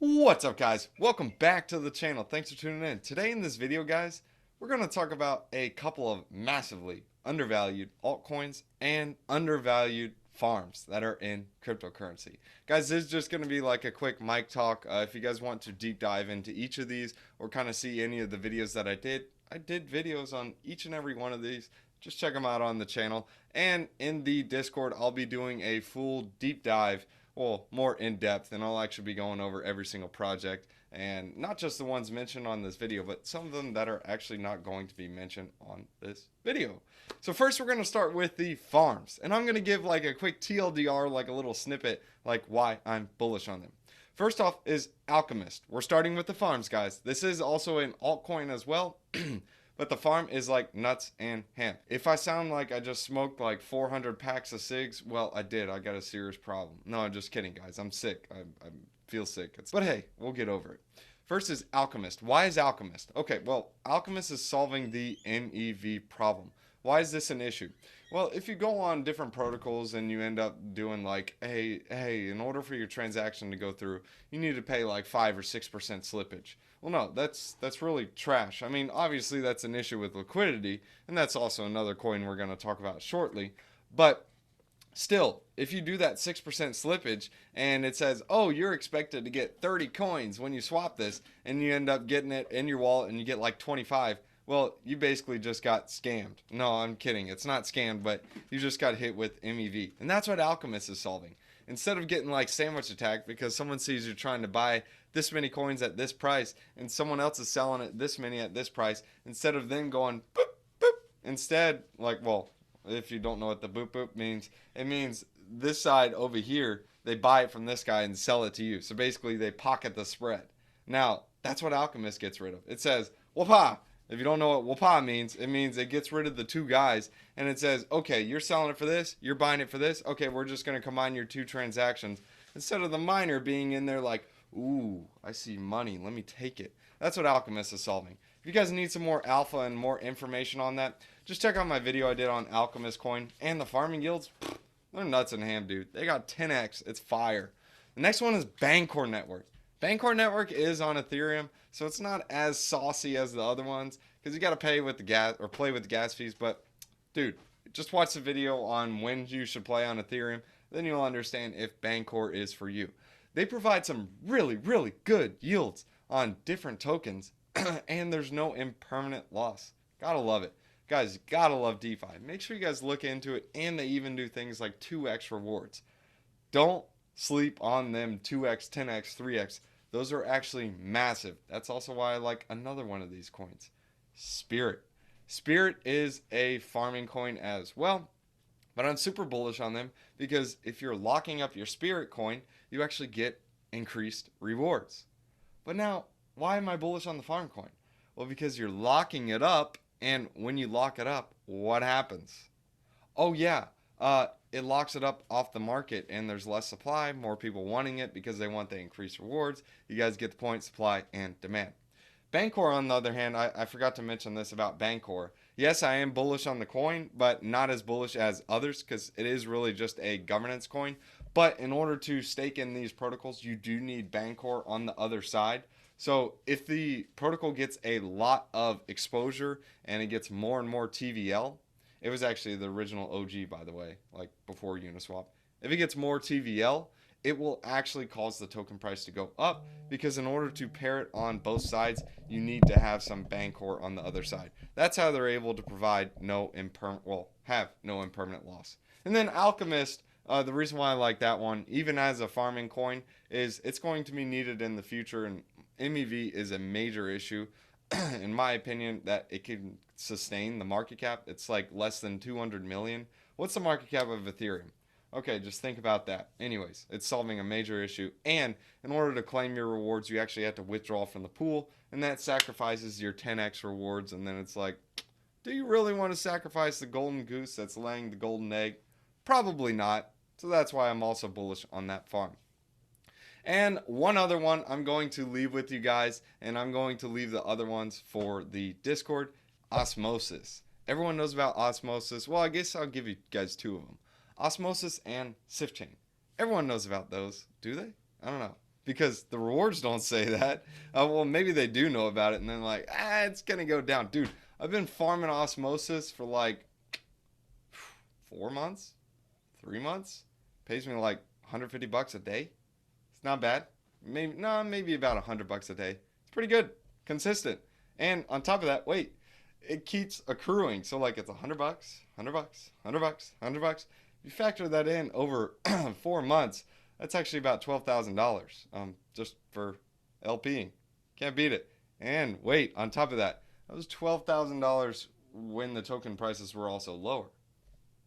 What's up, guys? Welcome back to the channel. Thanks for tuning in. Today in this video, guys, we're going to talk about a couple of massively undervalued altcoins and undervalued farms that are in cryptocurrency. Guys, this is just going to be like a quick mic talk. If you guys want to deep dive into each of these or kind of see any of the videos that I did videos on each and every one of these. Just check them out on the channel. And in the Discord, I'll be doing a full deep dive, well, more in-depth, and I'll actually be going over every single project, and not just the ones mentioned on this video, but some of them that are actually not going to be mentioned on this video. So first we're going to start with the farms, and I'm going to give like a quick TLDR, like a little snippet, like why I'm bullish on them. First off is Alchemist. We're starting with the farms, guys. This is also an altcoin as well, but the farm is like nuts and ham. If I sound like I just smoked like 400 packs of cigs, well, I did. I got a serious problem. No, I'm just kidding, guys. I'm sick. I feel sick. But hey, we'll get over it. First is Alchemist. Why is Alchemist? Okay, well, Alchemist is solving the MEV problem. Why is this an issue? Well, if you go on different protocols and you end up doing like, hey, in order for your transaction to go through, you need to pay like 5 or 6% slippage. Well, no, that's really trash. I mean, obviously that's an issue with liquidity, and that's also another coin we're going to talk about shortly. But still, if you do that 6% slippage and it says, oh, you're expected to get 30 coins when you swap this, and you end up getting it in your wallet and you get like 25, well, you basically just got scammed. No, I'm kidding. It's not scammed, but you just got hit with MEV. And that's what Alchemist is solving. Instead of getting like sandwich attacked because someone sees you're trying to buy this many coins at this price and someone else is selling it this many at this price, instead of them going boop, boop, instead, like, well, if you don't know what the boop boop means, it means this side over here, they buy it from this guy and sell it to you. So basically they pocket the spread. Now, that's what Alchemist gets rid of. It says, whoop-ha. If you don't know what whoop-ha means, it means it gets rid of the two guys, and it says, okay, you're selling it for this, you're buying it for this, okay, we're just going to combine your two transactions, instead of the miner being in there like, ooh, I see money, let me take it. That's what Alchemist is solving. If you guys need some more alpha and more information on that, just check out my video I did on Alchemist coin, and the farming yields, they're nuts and ham, dude. They got 10x, it's fire. The next one is Bancor Network. Bancor Network is on Ethereum, so it's not as saucy as the other ones because you got to pay with the gas or play with the gas fees. But dude, just watch the video on when you should play on Ethereum, then you'll understand if Bancor is for you. They provide some really good yields on different tokens, and there's no impermanent loss. Gotta love it, guys. Gotta love DeFi. Make sure you guys look into it, and they even do things like 2x rewards. Don't sleep on them 2x, 10x, 3x. Those are actually massive. That's also why I like another one of these coins, Spirit. Spirit is a farming coin as well, but I'm super bullish on them because if you're locking up your Spirit coin, you actually get increased rewards. But now, why am I bullish on the farm coin? Well, because you're locking it up, and when you lock it up, what happens? Oh yeah, it locks it up off the market and there's less supply, more people wanting it because they want the increased rewards. You guys get the point, supply and demand. Bancor, on the other hand, I forgot to mention this about Bancor. Yes, I am bullish on the coin, but not as bullish as others because it is really just a governance coin. But in order to stake in these protocols, you do need Bancor on the other side. So if the protocol gets a lot of exposure and it gets more and more TVL, it was actually the original OG, by the way, like before Uniswap. If it gets more TVL, it will actually cause the token price to go up because in order to pair it on both sides, you need to have some Bancor on the other side. That's how they're able to provide have no impermanent loss. And then Alchemist, the reason why I like that one, even as a farming coin, is it's going to be needed in the future, and MEV is a major issue. In my opinion, that it can sustain the market cap. It's like less than 200 million. What's the market cap of Ethereum? Okay, just think about that. Anyways, it's solving a major issue. And in order to claim your rewards, you actually have to withdraw from the pool, and that sacrifices your 10x rewards. And then it's like, do you really want to sacrifice the golden goose that's laying the golden egg? Probably not. So that's why I'm also bullish on that farm. And one other one I'm going to leave with you guys, and I'm going to leave the other ones for the Discord, Osmosis. Everyone knows about Osmosis. Well, I guess I'll give you guys two of them. Osmosis and Sift chain. Everyone knows about those, do they? I don't know. because the rewards don't say that. Well, maybe they do know about it, and then like, it's gonna go down, dude. I've been farming Osmosis for like 4 months, 3 months. Pays me like $150 a day. It's not bad. Maybe about $100 a day. It's pretty good, consistent. And on top of that, wait, it keeps accruing. So like it's $100, $100, $100, $100. If you factor that in over 4 months, that's actually about $12,000 just for LPing. Can't beat it. And wait, on top of that, that was $12,000 when the token prices were also lower.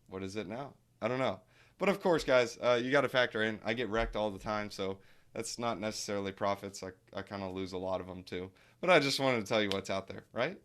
What is it now? I don't know. But of course, guys, you got to factor in, I get wrecked all the time, so that's not necessarily profits. I kind of lose a lot of them too. But I just wanted to tell you what's out there, right?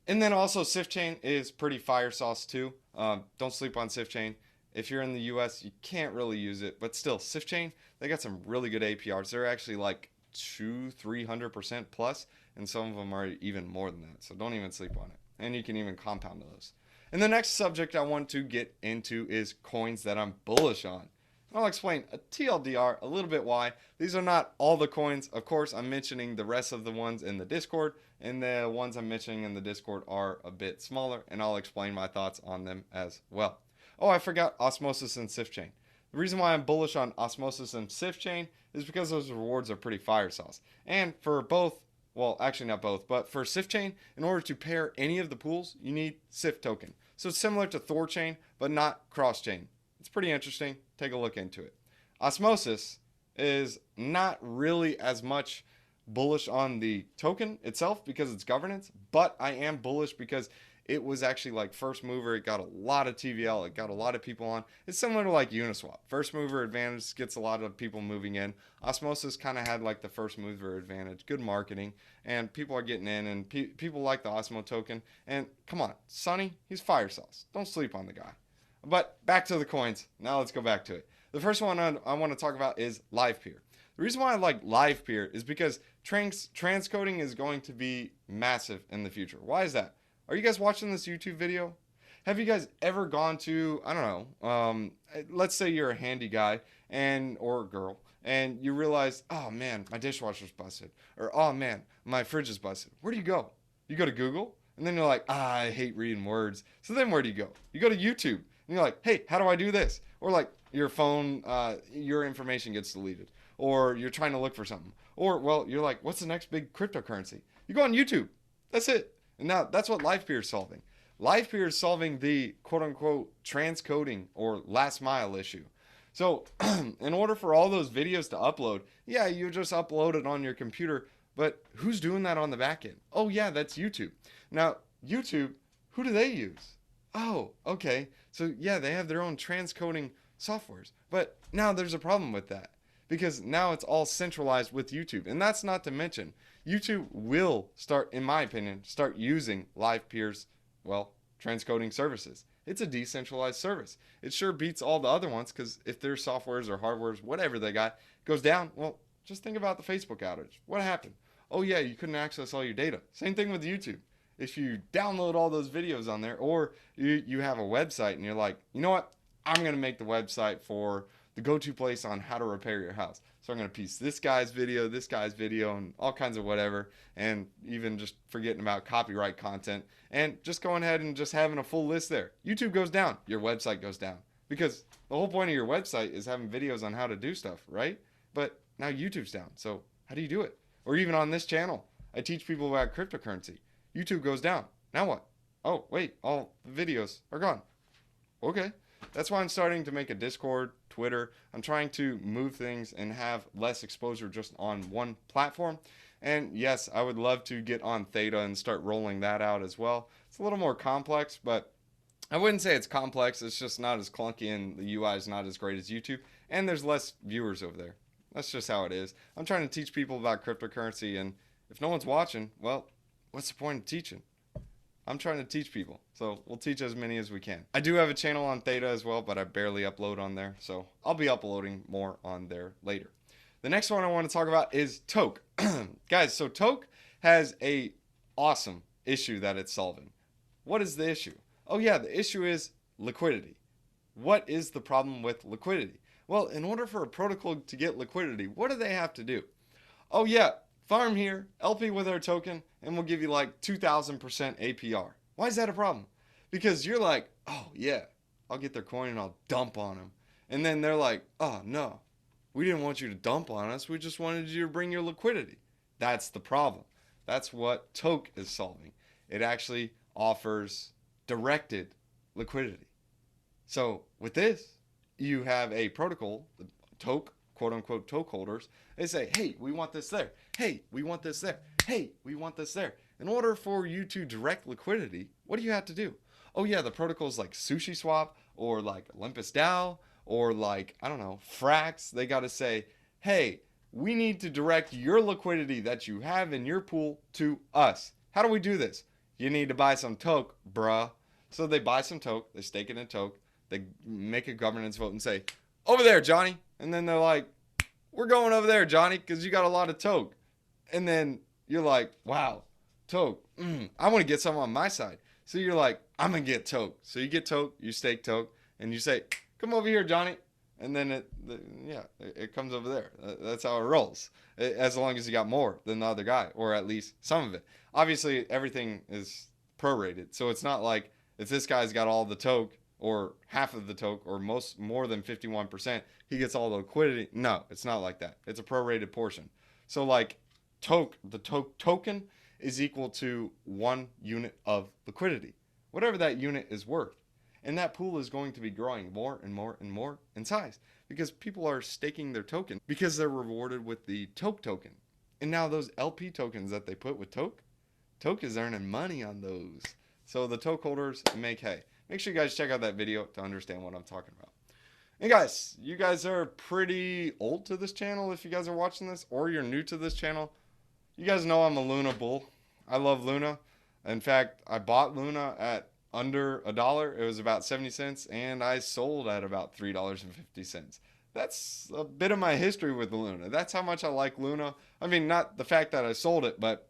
And then also Sift Chain is pretty fire sauce too. Don't sleep on Sift Chain. If you're in the US, you can't really use it. But still, Sift Chain, they got some really good APRs. They're actually like 200-300% plus, and some of them are even more than that. So don't even sleep on it. And you can even compound those. And the next subject I want to get into is coins that I'm bullish on. I'll explain a TLDR a little bit why. These are not all the coins. Of course, I'm mentioning the rest of the ones in the Discord, and the ones I'm mentioning in the Discord are a bit smaller, and I'll explain my thoughts on them as well. Oh, I forgot Osmosis and Sift Chain. The reason why I'm bullish on Osmosis and Sift Chain is because those rewards are pretty fire sauce. And for both, well, actually not both, but for Sift Chain, in order to pair any of the pools, you need Sift token. So it's similar to Thor Chain, but not cross-chain. It's pretty interesting. Take a look into it. Osmosis is not really as much bullish on the token itself because it's governance, but I am bullish because it was actually like first mover. It got a lot of TVL. It got a lot of people on. It's similar to like Uniswap. First mover advantage gets a lot of people moving in. Osmosis kind of had like the first mover advantage. Good marketing. And people are getting in. And people like the Osmo token. And come on, Sonny, he's fire sauce. Don't sleep on the guy. But back to the coins. Now let's go back to it. The first one I want to talk about is Livepeer. The reason why I like Livepeer is because transcoding is going to be massive in the future. Why is that? Are you guys watching this YouTube video? Have you guys ever gone to, I don't know, let's say you're a handy guy or a girl, and you realize, oh man, my dishwasher's busted. Or, oh man, my fridge is busted. Where do you go? You go to Google, and then you're like, I hate reading words. So then where do you go? You go to YouTube, and you're like, hey, how do I do this? Or like your phone, your information gets deleted. Or you're trying to look for something. Or, well, you're like, what's the next big cryptocurrency? You go on YouTube. That's it. And now that's what Livepeer is solving. Livepeer is solving the quote-unquote transcoding or last mile issue. So in order for all those videos to upload, yeah, you just upload it on your computer, but who's doing that on the back end? Oh yeah, that's YouTube. Now, YouTube, who do they use? Oh, okay. So yeah, they have their own transcoding softwares. But now there's a problem with that because now it's all centralized with YouTube. And that's not to mention YouTube will start, in my opinion, start using Livepeer's, well, transcoding services. It's a decentralized service. It sure beats all the other ones because if their softwares or hardwares, whatever they got, goes down, well, just think about the Facebook outage. What happened? Oh yeah, you couldn't access all your data. Same thing with YouTube. If you download all those videos on there, or you have a website and you're like, you know what? I'm going to make the website for the go-to place on how to repair your house. So I'm going to piece this guy's video, and all kinds of whatever, and even just forgetting about copyright content, and just going ahead and just having a full list there. YouTube goes down, your website goes down. Because the whole point of your website is having videos on how to do stuff, right? But now YouTube's down, so how do you do it? Or even on this channel, I teach people about cryptocurrency. YouTube goes down. Now what? Oh, wait, all the videos are gone. Okay. That's why I'm starting to make a Discord, Twitter. I'm trying to move things and have less exposure just on one platform. And yes, I would love to get on Theta and start rolling that out as well. It's a little more complex, but I wouldn't say it's complex. It's just not as clunky and the UI is not as great as YouTube. And there's less viewers over there. That's just how it is. I'm trying to teach people about cryptocurrency, and if no one's watching, well, what's the point of teaching? I'm trying to teach people, so we'll teach as many as we can. I do have a channel on Theta as well, but I barely upload on there, so I'll be uploading more on there later. The next one I want to talk about is Toke. Guys, so Toke has a awesome issue that it's solving. What is the issue? Oh yeah, the issue is liquidity. What is the problem with liquidity? Well, in order for a protocol to get liquidity, what do they have to do? oh yeah, farm here, LP with our token, and we'll give you like 2,000% APR. Why is that a problem? Because you're like, oh yeah, I'll get their coin and I'll dump on them. And then they're like, oh no, we didn't want you to dump on us. We just wanted you to bring your liquidity. That's the problem. That's what Toke is solving. It actually offers directed liquidity. So with this, you have a protocol, the Toke, quote unquote Toke holders. They say, hey, we want this there. Hey, we want this there. Hey, we want this there. In order for you to direct liquidity, what do you have to do? Oh yeah, the protocols like SushiSwap or like Olympus DAO or like, I don't know, Frax, they got to say, hey, we need to direct your liquidity that you have in your pool to us. How do we do this? You need to buy some Toke, bruh. So they buy some Toke, they stake it in Toke, they make a governance vote and say, over there, Johnny. And then they're like, we're going over there, Johnny, because you got a lot of Toke. And then you're like, wow, Toke, I want to get some on my side. So you're like, I'm going to get Toke. So you get Toke, you stake Toke, and you say, come over here, Johnny. And then it comes over there. That's how it rolls. As long as you got more than the other guy, or at least some of it. Obviously, everything is prorated. So it's not like if this guy's got all the Toke, or half of the Toke, or more than 51%, he gets all the liquidity. No, it's not like that. It's a prorated portion. So like Toke, the Toke token is equal to 1 unit of liquidity, whatever that unit is worth. And that pool is going to be growing more and more and more in size because people are staking their token because they're rewarded with the Toke token. And now those LP tokens that they put with Toke is earning money on those. So the Toke holders make hay. Make sure you guys check out that video to understand what I'm talking about. And guys, you guys are pretty old to this channel if you guys are watching this, or you're new to this channel. You guys know I'm a Luna bull. I love Luna. In fact, I bought Luna at under $1. It was about 70 cents, and I sold at about $3.50. That's a bit of my history with Luna. That's how much I like Luna. I mean, not the fact that I sold it, but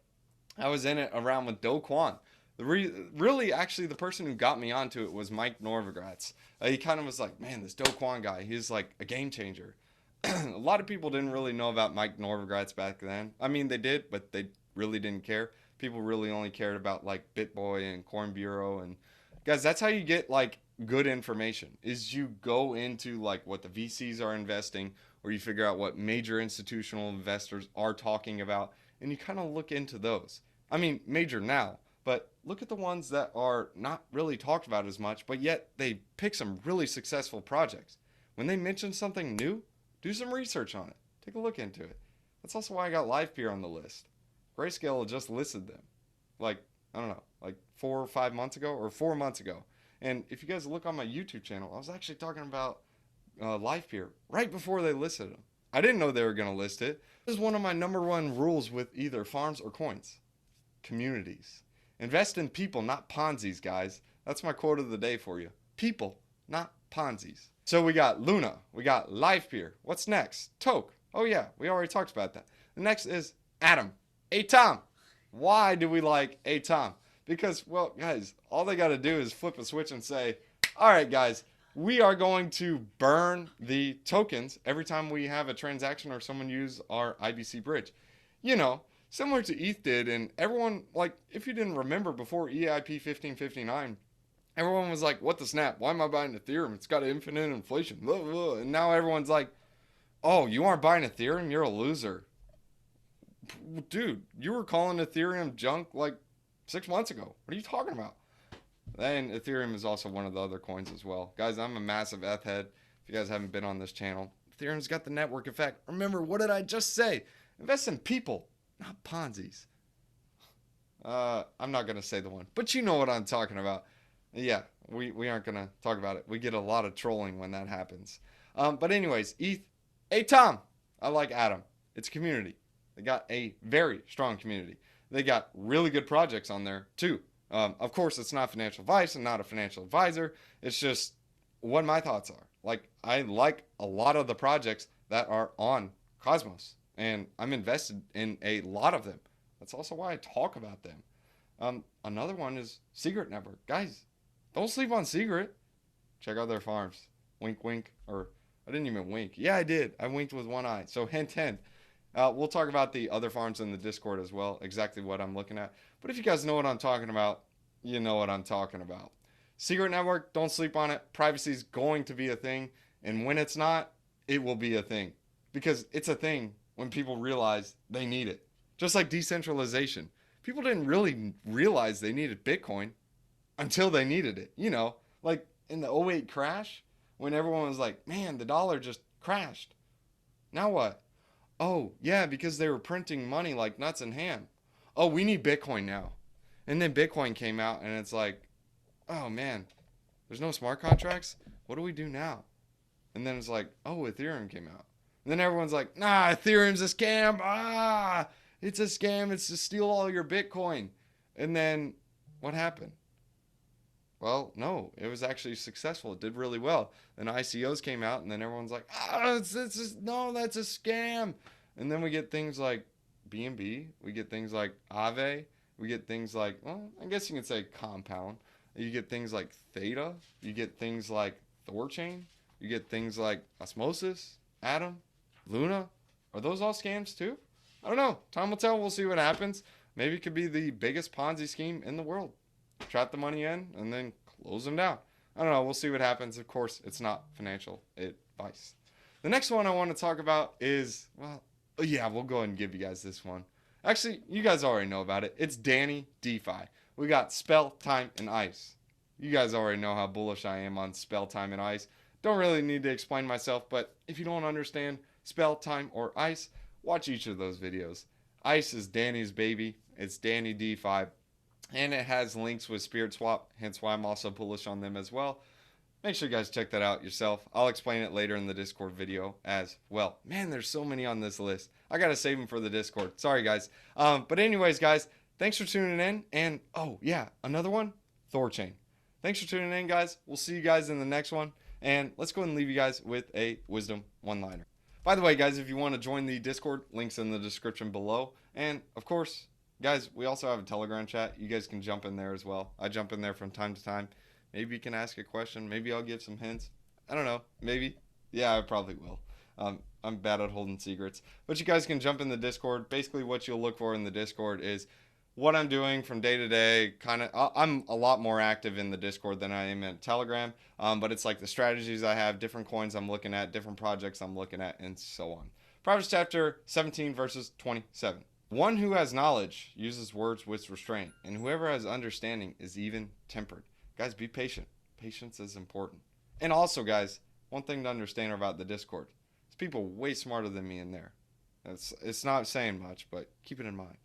I was in it around with Do Kwon. Really, actually, the person who got me onto it was Mike Novogratz. He kind of was like, man, this Do Kwon guy, he's like a game changer. A lot of people didn't really know about Mike Novogratz back then. I mean, they did, but they really didn't care. People really only cared about like BitBoy and Corn Bureau. And guys, that's how you get like good information, is you go into like what the VCs are investing, or you figure out what major institutional investors are talking about, and you kind of look into those. I mean, major now, but look at the ones that are not really talked about as much, but yet they pick some really successful projects. When they mention something new, do some research on it. Take a look into it. That's also why I got Livepeer on the list. Grayscale just listed them, like, I don't know, like 4 or 5 months ago, or 4 months ago. And if you guys look on my YouTube channel, I was actually talking about Livepeer right before they listed them. I didn't know they were going to list it. This is one of my #1 rules with either farms or coins. Communities. Invest in people, not Ponzi's, guys. That's my quote of the day for you. People, not Ponzi's. So we got Luna. We got Livepeer. What's next? Toke. Oh yeah, we already talked about that. The next is Atom. Atom. Why do we like Atom? Because, well, guys, all they got to do is flip a switch and say, all right, guys, we are going to burn the tokens every time we have a transaction or someone use our IBC bridge. You know, similar to ETH did, and everyone, like, if you didn't remember before EIP 1559, everyone was like, what the snap? Why am I buying Ethereum? It's got infinite inflation. Blah, blah. And now everyone's like, oh, you aren't buying Ethereum? You're a loser. Dude, you were calling Ethereum junk like 6 months ago. What are you talking about? And Ethereum is also one of the other coins as well. Guys, I'm a massive ETH head. If you guys haven't been on this channel, Ethereum's got the network effect. Remember, what did I just say? Invest in people, not Ponzi's. I'm not going to say the one, but you know what I'm talking about. Yeah, we aren't going to talk about it. We get a lot of trolling when that happens. But anyways, ETH, Atom. I like Atom. It's a community. They got a very strong community. They got really good projects on there too. Of course, it's not financial advice. I'm not a financial advisor. It's just what my thoughts are. Like, I like a lot of the projects that are on Cosmos, and I'm invested in a lot of them. That's also why I talk about them. Another one is Secret Network. Guys, don't sleep on Secret. Check out their farms. Wink, wink. Or I didn't even wink. Yeah, I did. I winked with one eye. So hint, hint. We'll talk about the other farms in the Discord as well, exactly what I'm looking at. But if you guys know what I'm talking about, you know what I'm talking about. Secret network, don't sleep on it. Privacy is going to be a thing. And when it's not, it will be a thing. Because it's a thing when people realize they need it. Just like decentralization. People didn't really realize they needed Bitcoin until they needed it. You know, like in the '08 crash, when everyone was like, man, the dollar just crashed. Now what? Oh, yeah, because they were printing money like nuts and ham. Oh, we need Bitcoin now. And then Bitcoin came out, and it's like, oh, man, there's no smart contracts? What do we do now? And then it's like, oh, Ethereum came out. And then everyone's like, nah, Ethereum's a scam. Ah, it's a scam. It's to steal all your Bitcoin. And then what happened? Well, no, it was actually successful. It did really well. Then ICOs came out, and then everyone's like, no, that's a scam. And then we get things like BNB. We get things like Aave. We get things like, well, I guess you can say Compound. You get things like Theta. You get things like Thorchain. You get things like Osmosis, Atom, Luna. Are those all scams too? I don't know. Time will tell. We'll see what happens. Maybe it could be the biggest Ponzi scheme in the world. Trap the money in and then close them down. I don't know. We'll see what happens. Of course, it's not financial advice. The next one I want to talk about is, well, yeah, we'll go ahead and give you guys this one. Actually, you guys already know about it. It's Danny DeFi. We got Spell, Time, and Ice. You guys already know how bullish I am on Spell, Time, and Ice. Don't really need to explain myself, but if you don't understand Spell, Time, or Ice, watch each of those videos. Ice is Danny's baby. It's Danny DeFi. And it has links with Spirit Swap, hence why I'm also bullish on them as well. Make sure you guys check that out yourself. I'll explain it later in the Discord video as well. Man, there's so many on this list. I got to save them for the Discord. Sorry, guys. But anyways, guys, thanks for tuning in. And, oh, yeah, another one, Thorchain. Thanks for tuning in, guys. We'll see you guys in the next one. And let's go ahead and leave you guys with a wisdom one-liner. By the way, guys, if you want to join the Discord, links in the description below. And, of course, guys, we also have a Telegram chat. You guys can jump in there as well. I jump in there from time to time. Maybe you can ask a question. Maybe I'll give some hints. I don't know. Maybe. Yeah, I probably will. I'm bad at holding secrets. But you guys can jump in the Discord. Basically, what you'll look for in the Discord is what I'm doing from day to day. I'm a lot more active in the Discord than I am in Telegram. But it's like the strategies I have, different coins I'm looking at, different projects I'm looking at, and so on. Proverbs chapter 17, verses 27. One who has knowledge uses words with restraint, and whoever has understanding is even tempered. Guys, be patient. Patience is important. And also, guys, one thing to understand about the Discord is people way smarter than me in there. It's not saying much, but keep it in mind.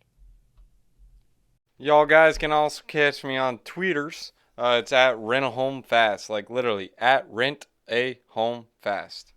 Y'all guys can also catch me on tweeters. It's at rent a home fast, like literally at rent a home fast.